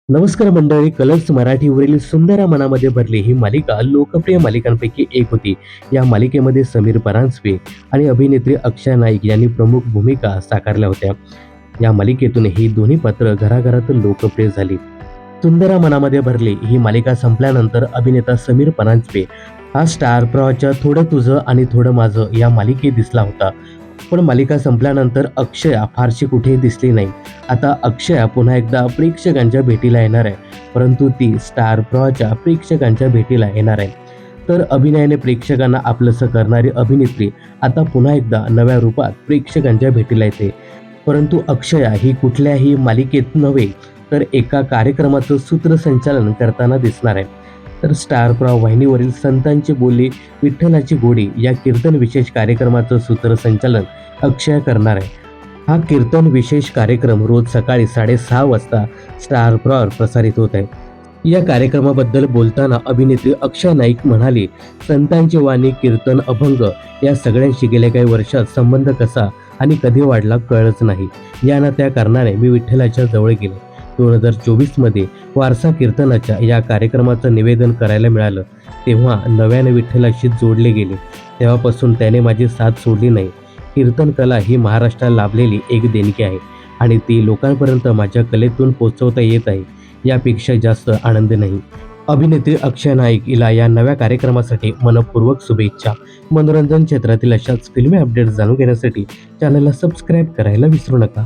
नमस्कार मंडळी. कलर्स मराठीवरील सुंदर मनामध्ये भरली ही मालिका लोकप्रिय मालिकांपैकी एक होती. या मालिकेमध्ये समीर परांजपे आणि अभिनेत्री अक्षय नाईक यांनी प्रमुख भूमिका साकारल्या होत्या. या मालिकेतून ही दोन्ही पात्र घराघरात लोकप्रिय झाली. सुंदर मनामध्ये भरली ही मालिका संपल्यानंतर अभिनेता समीर परांजपे हा स्टार प्रवाहाच्या थोडं तुझं आणि थोडं माझं या मालिकेत दिसला होता. पण मालिका संपल्यानंतर अक्षया फारशी कुठेही दिसली नाही. आता अक्षया पुन्हा एकदा प्रेक्षकांच्या भेटीला येणार आहे, परंतु ती स्टार प्रवाहाच्या प्रेक्षकांच्या भेटीला येणार आहे. तर अभिनयाने प्रेक्षकांना आपलंसं करणारी अभिनेत्री आता पुन्हा एकदा नव्या रूपात प्रेक्षकांच्या भेटीला येते. परंतु अक्षया ही कुठल्याही मालिकेत नव्हे, तर एका कार्यक्रमाचं सूत्रसंचालन करताना दिसणार आहे. तर स्टार प्रवाह वाहिनीवरील संतांची बोली विठ्ठलाची गोडी या कीर्तन विशेष कार्यक्रमाचं सूत्रसंचालन अक्षय करणार आहे. हा कीर्तन विशेष कार्यक्रम रोज सकाळी 6:30 वाजता स्टार प्रवाहावर प्रसारित होत आहे. या कार्यक्रमाबद्दल बोलताना अभिनेत्री अक्षय नाईक म्हणाली, संतांची वाणी, कीर्तन, अभंग या सगळ्यांशी गेल्या काही वर्षात संबंध कसा आणि कधी वाढला कळलंच नाही. या ना त्या कारणाने मी विठ्ठलाच्या जवळ गेले. 2024 मध्ये वारसा कीर्तनाच्या या कार्यक्रमाचं निवेदन करायला मिळालं, तेव्हा नव्याने विठ्ठलाशी जोडले गेले. तेव्हापासून त्याने माझी साथ सोडली नाही. कीर्तन कला ही महाराष्ट्राला लाभलेली एक देणगी आहे आणि ती लोकांपर्यंत माझ्या कलेतून पोहोचवता येत आहे. यापेक्षा जास्त आनंद नाही. अभिनेत्री अक्षय नाईक हिला या नव्या कार्यक्रमासाठी मनपूर्वक शुभेच्छा. मनोरंजन क्षेत्रातील अशाच फिल्मी अपडेट्स जाणून घेण्यासाठी चॅनलला सबस्क्राईब करायला विसरू नका.